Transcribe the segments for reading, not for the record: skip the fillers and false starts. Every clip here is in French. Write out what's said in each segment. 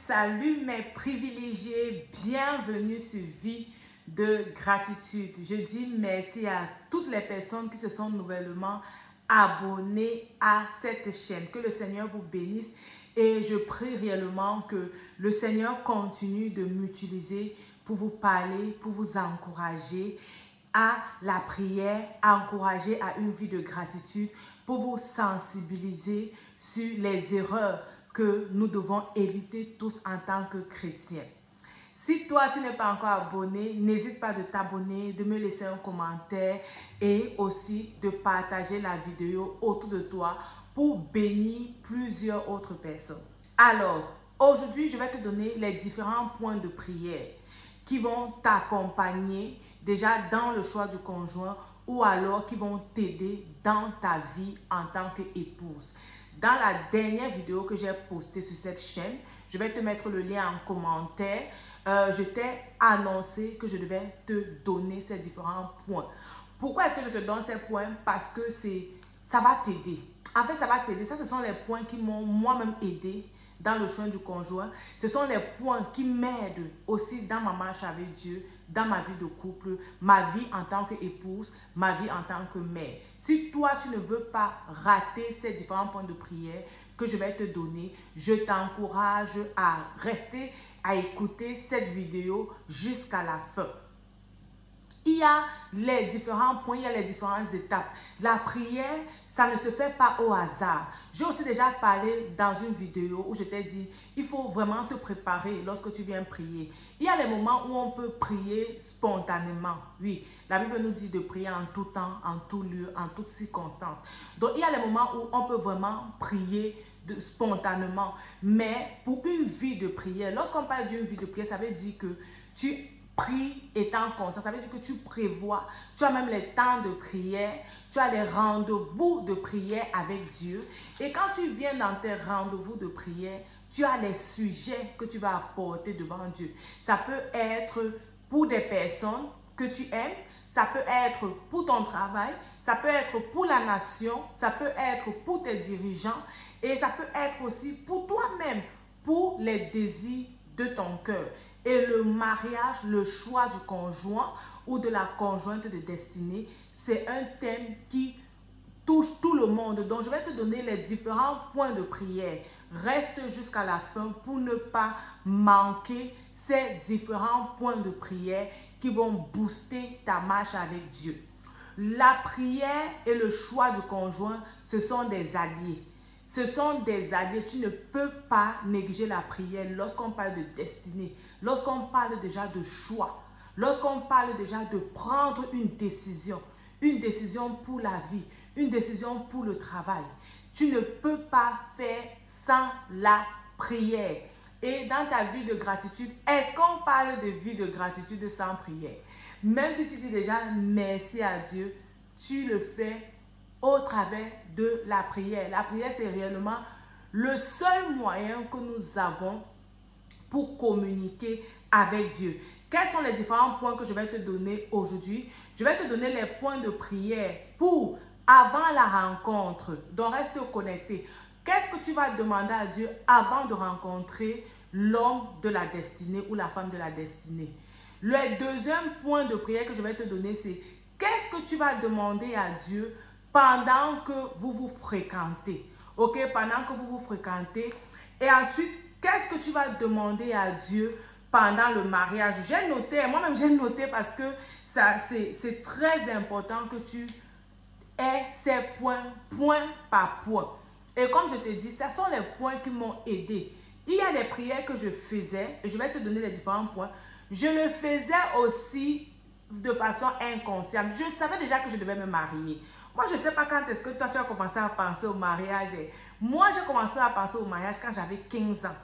Salut mes privilégiés, bienvenue sur Vie de Gratitude. Je dis merci à toutes les personnes qui se sont nouvellement abonnées à cette chaîne. Que le Seigneur vous bénisse et je prie réellement que le Seigneur continue de m'utiliser pour vous parler, pour vous encourager à la prière, à encourager à une vie de gratitude, pour vous sensibiliser sur les erreurs que nous devons éviter tous en tant que chrétiens. Si toi, tu n'es pas encore abonné, n'hésite pas de t'abonner, de me laisser un commentaire et aussi de partager la vidéo autour de toi pour bénir plusieurs autres personnes. Alors, aujourd'hui, je vais te donner les différents points de prière qui vont t'accompagner déjà dans le choix du conjoint ou alors qui vont t'aider dans ta vie en tant qu'épouse. Dans la dernière vidéo que j'ai postée sur cette chaîne, je vais te mettre le lien en commentaire. Je t'ai annoncé que je devais te donner ces différents points. Pourquoi est-ce que je te donne ces points? Parce que ça va t'aider. En fait, ça va t'aider. Ça, ce sont les points qui m'ont moi-même aidé dans le choix du conjoint. Ce sont les points qui m'aident aussi dans ma marche avec Dieu, dans ma vie de couple, ma vie en tant qu'épouse, ma vie en tant que mère. Si toi, tu ne veux pas rater ces différents points de prière que je vais te donner, je t'encourage à rester, à écouter cette vidéo jusqu'à la fin. Il y a les différents points, il y a les différentes étapes. La prière, ça ne se fait pas au hasard. J'ai aussi déjà parlé dans une vidéo où je t'ai dit, il faut vraiment te préparer lorsque tu viens prier. Il y a les moments où on peut prier spontanément. Oui, la Bible nous dit de prier en tout temps, en tout lieu, en toutes circonstances. Donc, il y a les moments où on peut vraiment prier spontanément. Mais pour une vie de prière, lorsqu'on parle d'une vie de prière, ça veut dire que tu prie étant conscient, ça veut dire que tu prévois, tu as même les temps de prière, tu as les rendez-vous de prière avec Dieu. Et quand tu viens dans tes rendez-vous de prière, tu as les sujets que tu vas apporter devant Dieu. Ça peut être pour des personnes que tu aimes, ça peut être pour ton travail, ça peut être pour la nation, ça peut être pour tes dirigeants et ça peut être aussi pour toi-même, pour les désirs de ton cœur. Et le mariage, le choix du conjoint ou de la conjointe de destinée, c'est un thème qui touche tout le monde. Donc, je vais te donner les différents points de prière. Reste jusqu'à la fin pour ne pas manquer ces différents points de prière qui vont booster ta marche avec Dieu. La prière et le choix du conjoint, ce sont des alliés. Ce sont des alliés. Tu ne peux pas négliger la prière lorsqu'on parle de destinée, lorsqu'on parle déjà de choix, lorsqu'on parle déjà de prendre une décision pour la vie, une décision pour le travail. Tu ne peux pas faire sans la prière. Et dans ta vie de gratitude, est-ce qu'on parle de vie de gratitude sans prière? Même si tu dis déjà merci à Dieu, tu le fais au travers de la prière. La prière, c'est réellement le seul moyen que nous avons pour communiquer avec Dieu. Quels sont les différents points que je vais te donner aujourd'hui? Je vais te donner les points de prière pour avant la rencontre. Donc, reste connecté. Qu'est-ce que tu vas demander à Dieu avant de rencontrer l'homme de la destinée ou la femme de la destinée? Le deuxième point de prière que je vais te donner, c'est qu'est-ce que tu vas demander à Dieu pendant que vous vous fréquentez. Ok, pendant que vous vous fréquentez. Et ensuite, qu'est-ce que tu vas demander à Dieu pendant le mariage? J'ai noté, moi-même j'ai noté parce que c'est très important que tu aies ces points, point par point. Et comme je te dis, ce sont les points qui m'ont aidé. Il y a des prières que je faisais, et je vais te donner les différents points. Je le faisais aussi de façon inconsciente. Je savais déjà que je devais me marier. Moi, je ne sais pas quand est-ce que toi, tu as commencé à penser au mariage. Moi, j'ai commencé à penser au mariage quand j'avais 15 ans.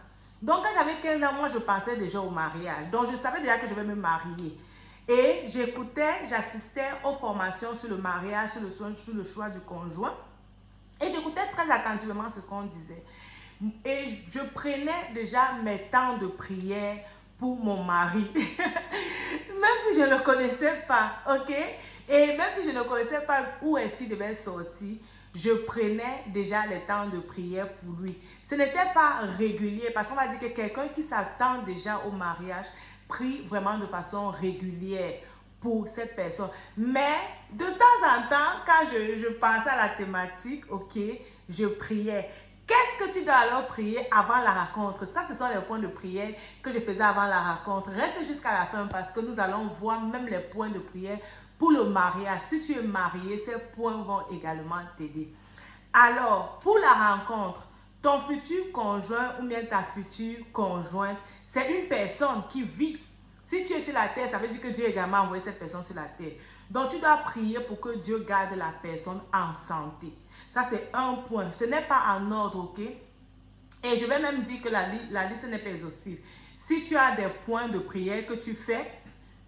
Donc, quand j'avais 15 ans, moi, je pensais déjà au mariage. Donc, je savais déjà que je vais me marier. Et j'écoutais, j'assistais aux formations sur le mariage, sur le choix du conjoint. Et j'écoutais très attentivement ce qu'on disait. Et je prenais déjà mes temps de prière pour mon mari. Même si je ne le connaissais pas, ok? Et même si je ne connaissais pas où est-ce qu'il devait sortir, je prenais déjà le temps de prière pour lui. Ce n'était pas régulier parce qu'on va dire que quelqu'un qui s'attend déjà au mariage prie vraiment de façon régulière pour cette personne. Mais de temps en temps, quand je pensais à la thématique, ok, je priais. Qu'est-ce que tu dois alors prier avant la rencontre? Ça, ce sont les points de prière que je faisais avant la rencontre. Reste jusqu'à la fin parce que nous allons voir même les points de prière pour le mariage. Si tu es marié, ces points vont également t'aider. Alors, pour la rencontre, ton futur conjoint ou bien ta future conjointe, c'est une personne qui vit. Si tu es sur la terre, ça veut dire que Dieu a également envoyé cette personne sur la terre. Donc, tu dois prier pour que Dieu garde la personne en santé. Ça, c'est un point. Ce n'est pas en ordre, ok? Et je vais même dire que la liste n'est pas exhaustive. Si tu as des points de prière que tu fais,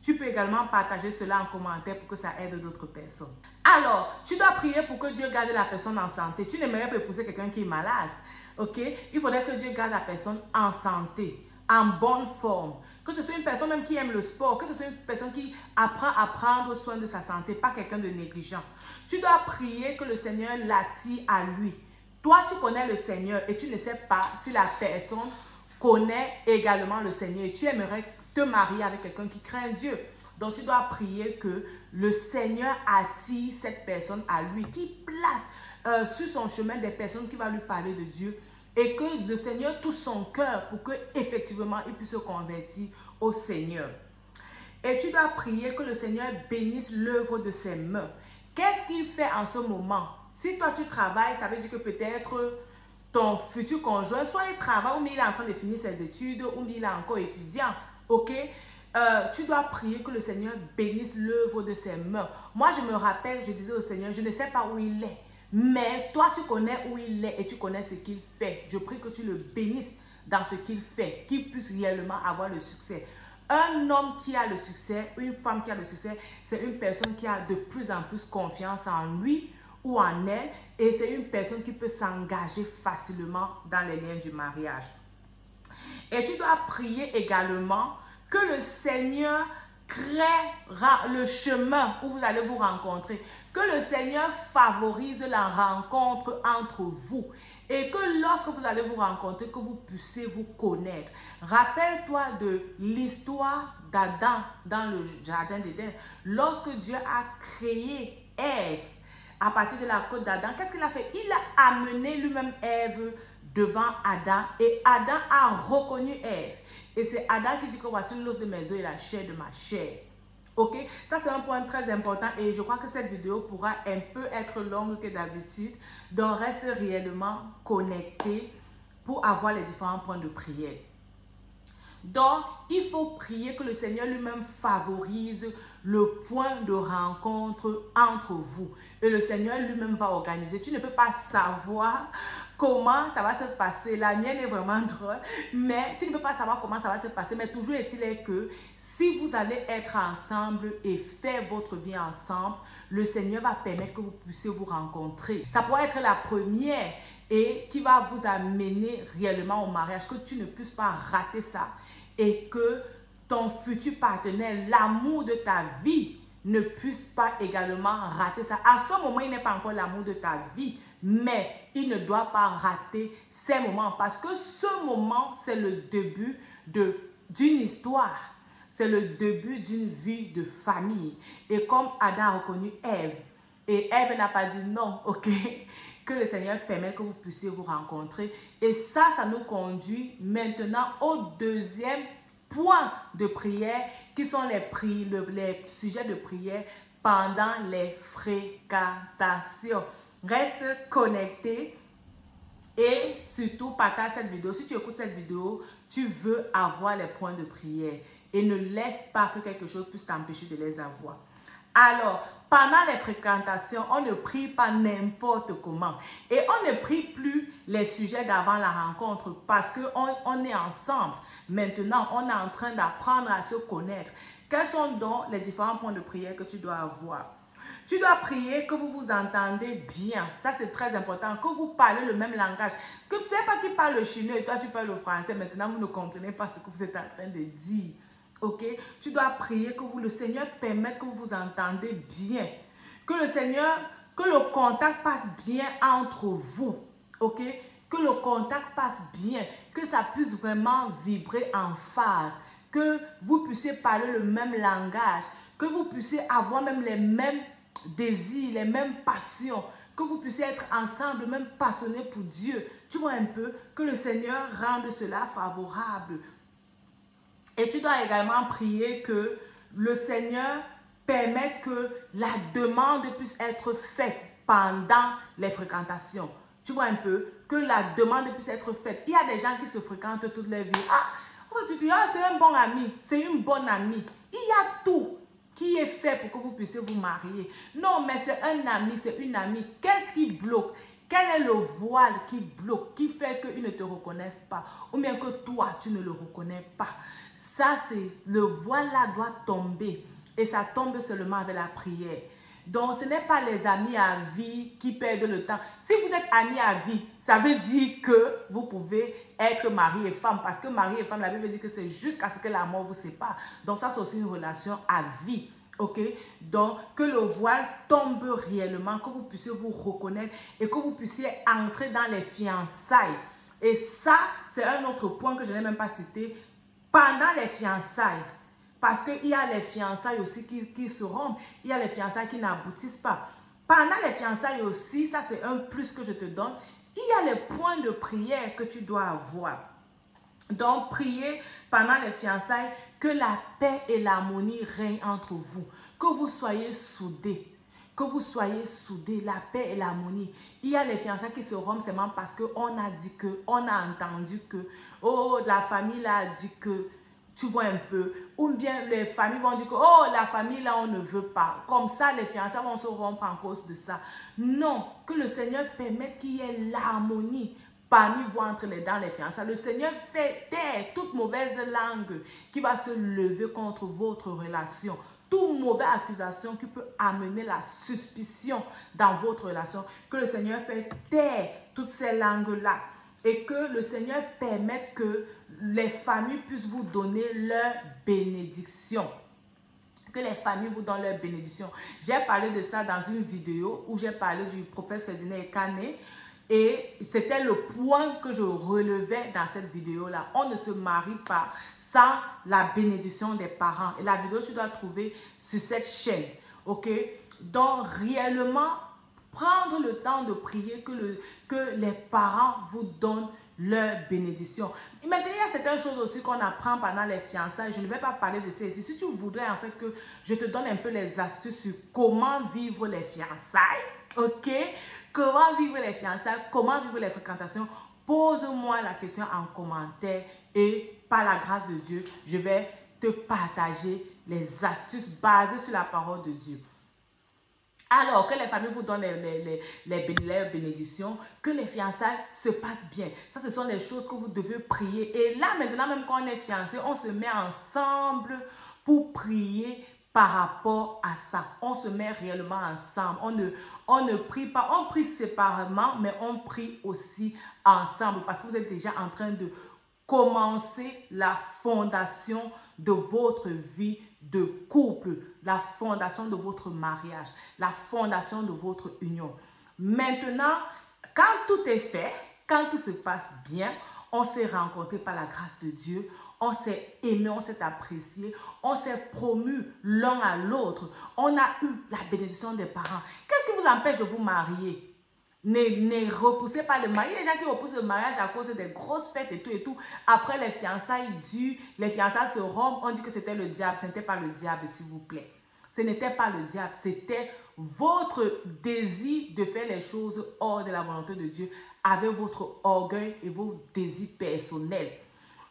tu peux également partager cela en commentaire pour que ça aide d'autres personnes. Alors, tu dois prier pour que Dieu garde la personne en santé. Tu n'aimerais pas épouser quelqu'un qui est malade, ok? Il faudrait que Dieu garde la personne en santé, en bonne forme. Que ce soit une personne même qui aime le sport, que ce soit une personne qui apprend à prendre soin de sa santé, pas quelqu'un de négligent. Tu dois prier que le Seigneur l'attire à lui. Toi, tu connais le Seigneur et tu ne sais pas si la personne connaît également le Seigneur. Et tu aimerais te marier avec quelqu'un qui craint Dieu. Donc, tu dois prier que le Seigneur attire cette personne à lui, qui place sur son chemin des personnes qui vont lui parler de Dieu. Et que le Seigneur touche son cœur pour que effectivement il puisse se convertir au Seigneur. Et tu dois prier que le Seigneur bénisse l'œuvre de ses mains. Qu'est-ce qu'il fait en ce moment? Si toi tu travailles, ça veut dire que peut-être ton futur conjoint, soit il travaille ou il est en train de finir ses études ou il est encore étudiant. Ok? Tu dois prier que le Seigneur bénisse l'œuvre de ses mains. Moi je me rappelle, je disais au Seigneur, je ne sais pas où il est. Mais toi, tu connais où il est et tu connais ce qu'il fait. Je prie que tu le bénisses dans ce qu'il fait, qu'il puisse réellement avoir le succès. Un homme qui a le succès, une femme qui a le succès, c'est une personne qui a de plus en plus confiance en lui ou en elle. Et c'est une personne qui peut s'engager facilement dans les liens du mariage. Et tu dois prier également que le Seigneur créera le chemin où vous allez vous rencontrer. Que le Seigneur favorise la rencontre entre vous. Et que lorsque vous allez vous rencontrer, que vous puissiez vous connaître. Rappelle-toi de l'histoire d'Adam dans le jardin d'Éden. Lorsque Dieu a créé Ève à partir de la côte d'Adam, qu'est-ce qu'il a fait? Il a amené lui-même Ève devant Adam et Adam a reconnu Ève. Et c'est Adam qui dit que voici l'os de mes os et la chair de ma chair. Ok? Ça c'est un point très important et je crois que cette vidéo pourra un peu être longue que d'habitude. Donc reste réellement connecté pour avoir les différents points de prière. Donc, il faut prier que le Seigneur lui-même favorise le point de rencontre entre vous. Et le Seigneur lui-même va organiser. Tu ne peux pas savoir comment ça va se passer. La mienne est vraiment drôle, mais tu ne peux pas savoir comment ça va se passer. Mais toujours est-il que si vous allez être ensemble et faire votre vie ensemble, le Seigneur va permettre que vous puissiez vous rencontrer. Ça pourrait être la première et qui va vous amener réellement au mariage, que tu ne puisses pas rater ça. Et que ton futur partenaire, l'amour de ta vie, ne puisse pas également rater ça. À ce moment, il n'est pas encore l'amour de ta vie, mais il ne doit pas rater ces moments. Parce que ce moment, c'est le début d'une histoire. C'est le début d'une vie de famille. Et comme Adam a reconnu Ève, et Ève n'a pas dit non, ok, que le Seigneur permet que vous puissiez vous rencontrer. Et ça nous conduit maintenant au deuxième point de prière qui sont les sujets de prière pendant les fréquentations. Reste connecté et surtout partage cette vidéo. Si tu écoutes cette vidéo, tu veux avoir les points de prière et ne laisse pas que quelque chose puisse t'empêcher de les avoir. Alors, pendant les fréquentations, on ne prie pas n'importe comment. Et on ne prie plus les sujets d'avant la rencontre parce qu'on est ensemble. Maintenant, on est en train d'apprendre à se connaître. Quels sont donc les différents points de prière que tu dois avoir? Tu dois prier que vous vous entendez bien. Ça, c'est très important. Que vous parlez le même langage. Que tu ne sais pas qui parle le chinois et toi, tu parles le français. Maintenant, vous ne comprenez pas ce que vous êtes en train de dire. Ok? Tu dois prier que le Seigneur permette que vous vous entendez bien. Que le Seigneur, Que le contact passe bien entre vous, ok? Que le contact passe bien, que ça puisse vraiment vibrer en phase, que vous puissiez parler le même langage, que vous puissiez avoir même les mêmes désirs, les mêmes passions, que vous puissiez être ensemble, même passionnés pour Dieu. Tu vois un peu, que le Seigneur rende cela favorable. Et tu dois également prier que le Seigneur permette que la demande puisse être faite pendant les fréquentations. Tu vois un peu, que la demande puisse être faite. Il y a des gens qui se fréquentent toute leur vie. Ah, tu dis, ah, c'est un bon ami, c'est une bonne amie. Il y a tout qui est fait pour que vous puissiez vous marier. Non, mais c'est un ami, c'est une amie. Qu'est-ce qui bloque? Quel est le voile qui bloque, qui fait qu'ils ne te reconnaissent pas? Ou bien que toi, tu ne le reconnais pas? Ça, c'est le voile-là doit tomber. Et ça tombe seulement avec la prière. Donc, ce n'est pas les amis à vie qui perdent le temps. Si vous êtes amis à vie, ça veut dire que vous pouvez être mari et femme. Parce que mari et femme, la Bible dit que c'est jusqu'à ce que la mort vous sépare. Donc, ça, c'est aussi une relation à vie. Ok? Donc, que le voile tombe réellement, que vous puissiez vous reconnaître et que vous puissiez entrer dans les fiançailles. Et ça, c'est un autre point que je n'ai même pas cité. Pendant les fiançailles, parce qu'il y a les fiançailles aussi qui se rompent, il y a les fiançailles qui n'aboutissent pas. Pendant les fiançailles aussi, ça c'est un plus que je te donne, il y a les points de prière que tu dois avoir. Donc, priez pendant les fiançailles que la paix et l'harmonie règnent entre vous, que vous soyez soudés. Que vous soyez soudés, la paix et l'harmonie. Il y a les fiançailles qui se rompent seulement parce qu'on a dit que, on a entendu que, oh, la famille là a dit que, tu vois un peu. Ou bien les familles vont dire que, oh, la famille là, on ne veut pas. Comme ça, les fiançailles vont se rompre en cause de ça. Non, que le Seigneur permette qu'il y ait l'harmonie parmi vous entre les dents, les fiançailles. Le Seigneur fait taire toute mauvaise langue qui va se lever contre votre relation. Toute mauvaise accusation qui peut amener la suspicion dans votre relation. Que le Seigneur fait taire toutes ces langues-là. Et que le Seigneur permette que les familles puissent vous donner leur bénédiction. Que les familles vous donnent leur bénédiction. J'ai parlé de ça dans une vidéo où j'ai parlé du prophète Ferdinand Ekane. Et c'était le point que je relevais dans cette vidéo-là. On ne se marie pas sans la bénédiction des parents. Et la vidéo, tu dois trouver sur cette chaîne. Ok? Donc, réellement, prendre le temps de prier que les parents vous donnent leur bénédiction. Et maintenant, il y a certaines choses aussi qu'on apprend pendant les fiançailles. Je ne vais pas parler de ça ici. Si tu voudrais en fait que je te donne un peu les astuces sur comment vivre les fiançailles, ok? Comment vivre les fiançailles, comment vivre les fréquentations, pose-moi la question en commentaire et par la grâce de Dieu, je vais te partager les astuces basées sur la parole de Dieu. Alors, que les familles vous donnent les bénédictions, que les fiançailles se passent bien. Ça, ce sont les choses que vous devez prier. Et là, maintenant, même quand on est fiancé, on se met ensemble pour prier par rapport à ça. On se met réellement ensemble. On ne prie pas, on prie séparément, mais on prie aussi ensemble parce que vous êtes déjà en train de commencer la fondation de votre vie de couple, la fondation de votre mariage, la fondation de votre union. Maintenant, quand tout est fait, quand tout se passe bien, on s'est rencontrés par la grâce de Dieu, on s'est aimé, on s'est apprécié, on s'est promu l'un à l'autre, on a eu la bénédiction des parents. Qu'est-ce qui vous empêche de vous marier? Ne repoussez pas le mariage. Il y a des gens qui repoussent le mariage à cause des grosses fêtes et tout et tout. Après les fiançailles durent, les fiançailles se rompent, on dit que c'était le diable. Ce n'était pas le diable, s'il vous plaît. Ce n'était pas le diable, c'était votre désir de faire les choses hors de la volonté de Dieu avec votre orgueil et vos désirs personnels.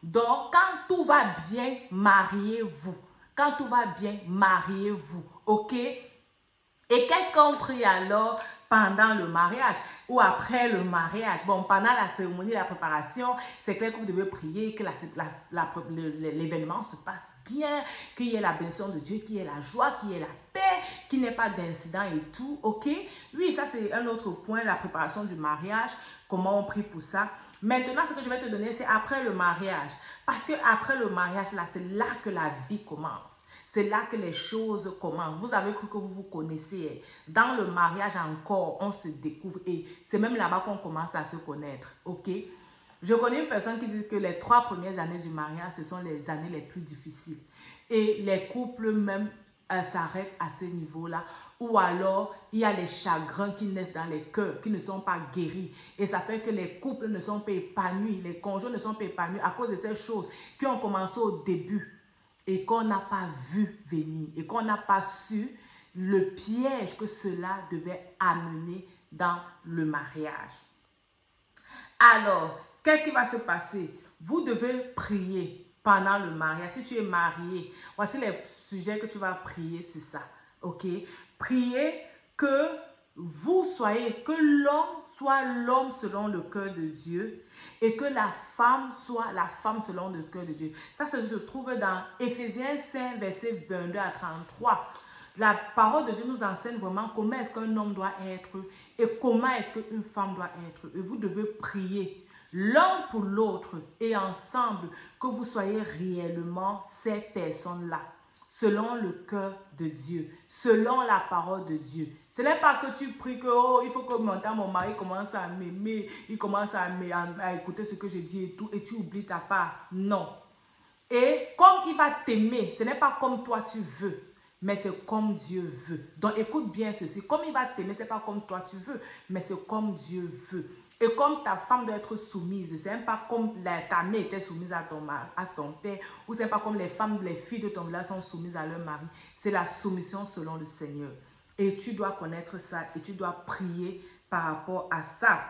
Donc, quand tout va bien, mariez-vous. Quand tout va bien, mariez-vous. Ok? Et qu'est-ce qu'on prie alors pendant le mariage ou après le mariage? Bon, pendant la cérémonie, la préparation, c'est clair que vous devez prier que l'événement se passe bien, qu'il y ait la bénédiction de Dieu, qu'il y ait la joie, qu'il y ait la paix, qu'il n'y ait pas d'incident et tout, ok? Oui, ça c'est un autre point, la préparation du mariage, comment on prie pour ça. Maintenant, ce que je vais te donner, c'est après le mariage. Parce que après le mariage, là, c'est là que la vie commence. c'est là que les choses commencent. Vous avez cru que vous vous connaissez. Dans le mariage encore, on se découvre et c'est même là-bas qu'on commence à se connaître. Ok? Je connais une personne qui dit que les 3 premières années du mariage, ce sont les années les plus difficiles. Et les couples même s'arrêtent à ce niveau-là. Ou alors, il y a les chagrins qui naissent dans les cœurs, qui ne sont pas guéris. Et ça fait que les couples ne sont pas épanouis, les conjoints ne sont pas épanouis à cause de ces choses qui ont commencé au début et qu'on n'a pas vu venir et qu'on n'a pas su le piège que cela devait amener dans le mariage. Alors, qu'est-ce qui va se passer? Vous devez prier pendant le mariage. Si tu es marié, voici les sujets que tu vas prier sur ça. Ok? Priez que vous soyez, que l'homme soit l'homme selon le cœur de Dieu et que la femme soit la femme selon le cœur de Dieu. Ça se trouve dans Éphésiens 5, versets 22 à 33. La parole de Dieu nous enseigne vraiment comment est-ce qu'un homme doit être et comment est-ce qu'une femme doit être. Et vous devez prier l'un pour l'autre et ensemble que vous soyez réellement ces personnes-là, selon le cœur de Dieu, selon la parole de Dieu. Ce n'est pas que tu pries que oh, il faut que mon mari commence à m'aimer, il commence à écouter ce que je dis et tout, et tu oublies ta part. Non. Et comme il va t'aimer, ce n'est pas comme toi tu veux, mais c'est comme Dieu veut. Donc écoute bien ceci, comme il va t'aimer, ce n'est pas comme toi tu veux, mais c'est comme Dieu veut. Et comme ta femme doit être soumise, ce n'est pas comme ta mère était soumise à ton père, ou ce n'est pas comme les filles de ton village sont soumises à leur mari. C'est la soumission selon le Seigneur. Et tu dois connaître ça et tu dois prier par rapport à ça.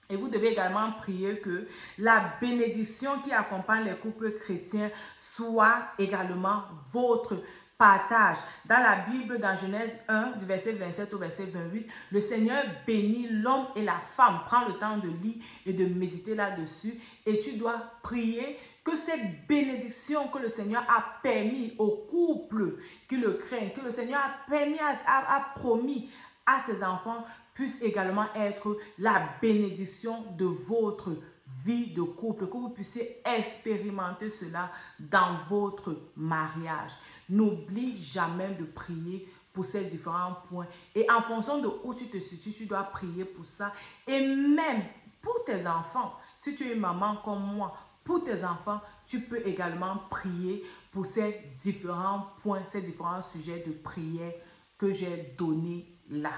Et vous devez également prier que la bénédiction qui accompagne les couples chrétiens soit également votre partage. Dans la Bible, dans Genèse 1, du verset 27 au verset 28, le Seigneur bénit l'homme et la femme. Prends le temps de lire et de méditer là-dessus. Et tu dois prier que cette bénédiction que le Seigneur a permis au couple qui le craignent, que le Seigneur a permis, a promis à ses enfants, puisse également être la bénédiction de votre vie de couple, que vous puissiez expérimenter cela dans votre mariage. N'oublie jamais de prier pour ces différents points. Et en fonction de où tu te situes, tu dois prier pour ça. Et même pour tes enfants, si tu es maman comme moi, pour tes enfants, tu peux également prier pour ces différents points, ces différents sujets de prière que j'ai donnés là.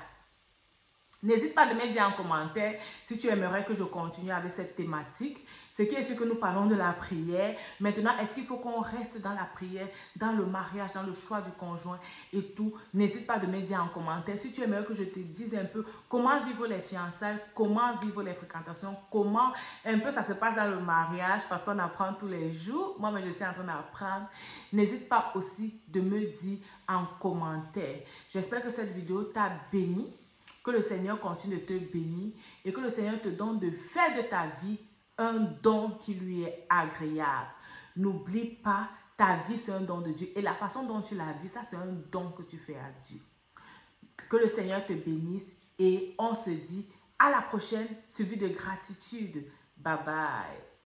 N'hésite pas de me dire en commentaire si tu aimerais que je continue avec cette thématique. Ce qui est sûr que nous parlons de la prière. Maintenant, est-ce qu'il faut qu'on reste dans la prière, dans le mariage, dans le choix du conjoint et tout? N'hésite pas de me dire en commentaire si tu aimerais que je te dise un peu comment vivre les fiançailles, comment vivre les fréquentations, comment un peu ça se passe dans le mariage, parce qu'on apprend tous les jours. Moi, je suis en train d'apprendre. N'hésite pas aussi de me dire en commentaire. J'espère que cette vidéo t'a béni. Que le Seigneur continue de te bénir et que le Seigneur te donne de faire de ta vie un don qui lui est agréable. N'oublie pas, ta vie c'est un don de Dieu et la façon dont tu la vis, ça c'est un don que tu fais à Dieu. Que le Seigneur te bénisse et on se dit à la prochaine, suivi de gratitude. Bye bye.